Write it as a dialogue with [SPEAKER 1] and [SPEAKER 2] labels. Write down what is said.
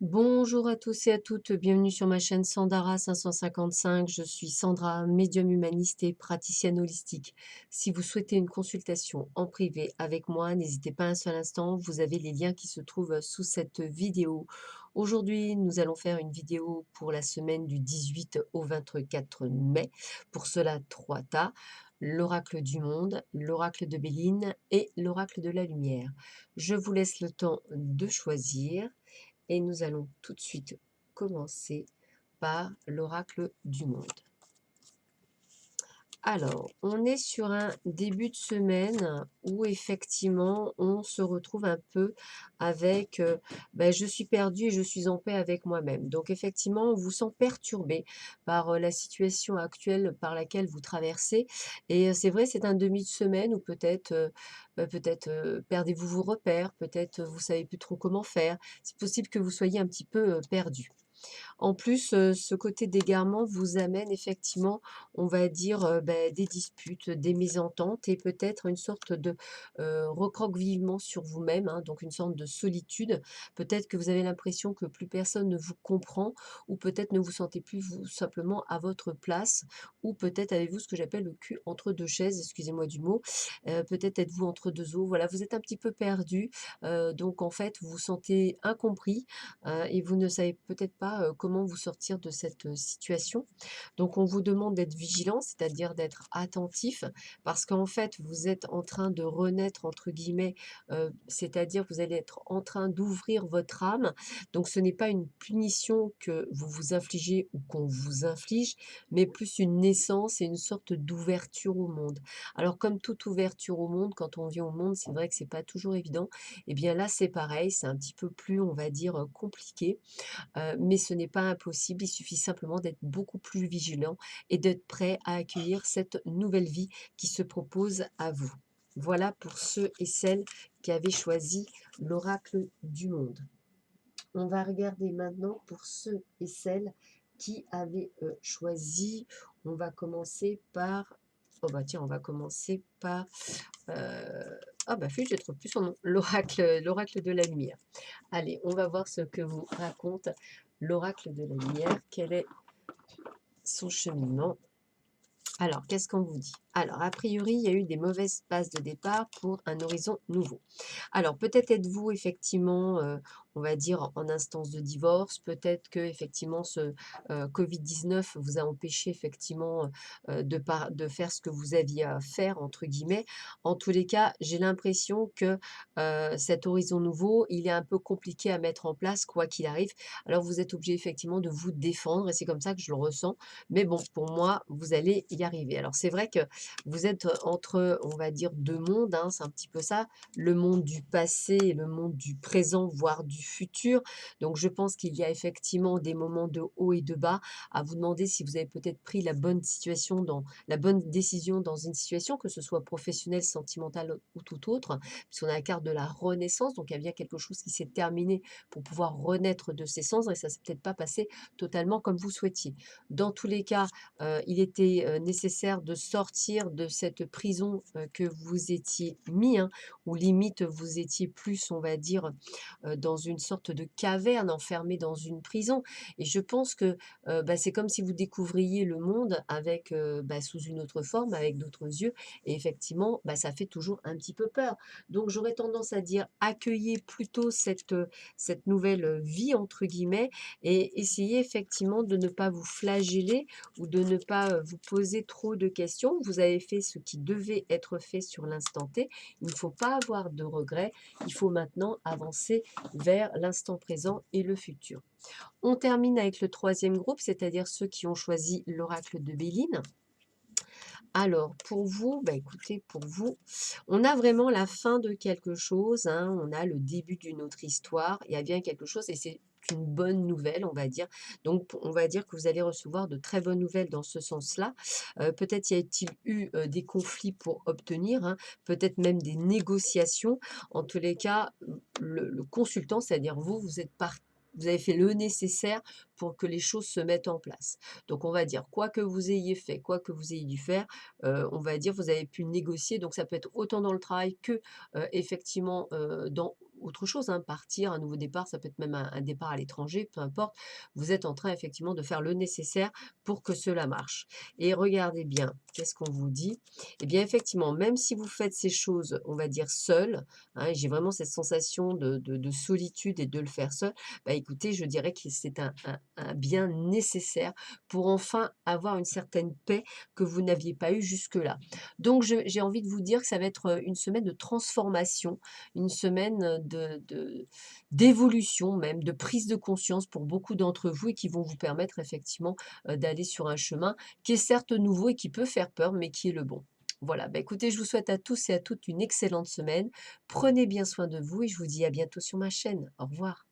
[SPEAKER 1] Bonjour à tous et à toutes, bienvenue sur ma chaîne Sandara 555. Je suis Sandra, médium humaniste et praticienne holistique. Si vous souhaitez une consultation en privé avec moi, n'hésitez pas un seul instant, vous avez les liens qui se trouvent sous cette vidéo. Aujourd'hui, nous allons faire une vidéo pour la semaine du 18 au 24 mai. Pour cela, trois tas, l'oracle du monde, l'oracle de Béline et l'oracle de la lumière. Je vous laisse le temps de choisir. Et nous allons tout de suite commencer par l'oracle du monde. Alors, on est sur un début de semaine où effectivement on se retrouve un peu avec je suis perdu et je suis en paix avec moi-même. Donc effectivement, on vous sent perturbé par la situation actuelle par laquelle vous traversez. Et c'est vrai, c'est un demi de semaine où peut-être perdez-vous vos repères, peut-être vous savez plus trop comment faire. C'est possible que vous soyez un petit peu perdu. En plus, ce côté d'égarement vous amène effectivement, on va dire, des disputes, des mésententes et peut-être une sorte de, recroquevillement sur vous-même, hein, donc une sorte de solitude. Peut-être que vous avez l'impression que plus personne ne vous comprend ou peut-être ne vous sentez plus vous simplement à votre place ou peut-être avez-vous ce que j'appelle le cul entre 2 chaises, excusez-moi du mot. Peut-être êtes-vous entre 2 eaux, voilà, vous êtes un petit peu perdu, donc en fait, vous vous sentez incompris, et vous ne savez peut-être pas comment vous sortir de cette situation. Donc on vous demande d'être vigilant, c'est-à-dire d'être attentif, parce qu'en fait vous êtes en train de renaître entre guillemets, c'est-à-dire vous allez être en train d'ouvrir votre âme. Donc ce n'est pas une punition que vous vous infligez ou qu'on vous inflige, mais plus une naissance et une sorte d'ouverture au monde. Alors comme toute ouverture au monde, quand on vient au monde, c'est vrai que c'est pas toujours évident. Et bien là, c'est pareil, c'est un petit peu plus, on va dire, compliqué, mais ce n'est pas impossible. Il suffit simplement d'être beaucoup plus vigilant et d'être prêt à accueillir cette nouvelle vie qui se propose à vous. Voilà pour ceux et celles qui avaient choisi l'oracle du monde. On va regarder maintenant pour ceux et celles qui avaient choisi. On va commencer par. Oh bah tiens, on va commencer par ah bah flûte, je trouve plus son nom. L'oracle de la lumière. Allez, on va voir ce que vous raconte l'oracle de la lumière. Quel est son cheminement? Alors, qu'est-ce qu'on vous dit? Alors, a priori, il y a eu des mauvaises passes de départ pour un horizon nouveau. Alors, peut-être êtes-vous effectivement, on va dire, en instance de divorce. Peut-être que effectivement, ce Covid-19 vous a empêché effectivement de faire ce que vous aviez à faire, entre guillemets. En tous les cas, j'ai l'impression que cet horizon nouveau, il est un peu compliqué à mettre en place, quoi qu'il arrive. Alors, vous êtes obligé effectivement de vous défendre et c'est comme ça que je le ressens. Mais bon, pour moi, vous allez y arriver. Alors, c'est vrai que vous êtes entre, on va dire, 2 mondes, hein, c'est un petit peu ça, le monde du passé et le monde du présent, voire du futur. Donc, je pense qu'il y a effectivement des moments de haut et de bas à vous demander si vous avez peut-être pris la bonne décision dans une situation, que ce soit professionnelle, sentimentale ou tout autre, puisqu'on a la carte de la renaissance, donc il y a bien quelque chose qui s'est terminé pour pouvoir renaître de ses cendres et ça s'est peut-être pas passé totalement comme vous souhaitiez. Dans tous les cas, il était, nécessaire de sortir de cette prison, que vous étiez mis, hein, où limite vous étiez plus, on va dire, dans une sorte de caverne, enfermé dans une prison et je pense que, c'est comme si vous découvriez le monde avec, sous une autre forme, avec d'autres yeux et effectivement, ça fait toujours un petit peu peur. Donc j'aurais tendance à dire: «Accueillez plutôt cette nouvelle, vie» entre guillemets et essayez effectivement de ne pas vous flageller ou de ne pas vous poser trop de questions. Vous avez fait ce qui devait être fait sur l'instant T. Il ne faut pas avoir de regrets. Il faut maintenant avancer vers l'instant présent et le futur. On termine avec le troisième groupe, c'est-à-dire ceux qui ont choisi l'oracle de Béline. Alors, pour vous, écoutez, pour vous, on a vraiment la fin de quelque chose, hein, on a le début d'une autre histoire, il y a bien quelque chose et c'est une bonne nouvelle, on va dire. Donc, on va dire que vous allez recevoir de très bonnes nouvelles dans ce sens-là. Peut-être y a-t-il eu des conflits pour obtenir, hein, peut-être même des négociations. En tous les cas, le consultant, c'est-à-dire vous, vous avez fait le nécessaire pour que les choses se mettent en place. Donc, on va dire, quoi que vous ayez fait, quoi que vous ayez dû faire, on va dire, vous avez pu négocier, donc ça peut être autant dans le travail que, effectivement, dans autre chose, hein, partir, un nouveau départ, ça peut être même un départ à l'étranger, peu importe. Vous êtes en train effectivement de faire le nécessaire pour que cela marche. Et regardez bien, qu'est-ce qu'on vous dit? Eh bien effectivement, même si vous faites ces choses, on va dire seul, hein, et j'ai vraiment cette sensation de solitude et de le faire seul, bah écoutez, je dirais que c'est un bien nécessaire pour enfin avoir une certaine paix que vous n'aviez pas eu jusque-là. Donc j'ai envie de vous dire que ça va être, une semaine de transformation, une semaine, d'évolution même, de prise de conscience pour beaucoup d'entre vous et qui vont vous permettre effectivement, d'aller sur un chemin qui est certes nouveau et qui peut faire peur, mais qui est le bon. Voilà, bah, écoutez, je vous souhaite à tous et à toutes une excellente semaine. Prenez bien soin de vous et je vous dis à bientôt sur ma chaîne. Au revoir.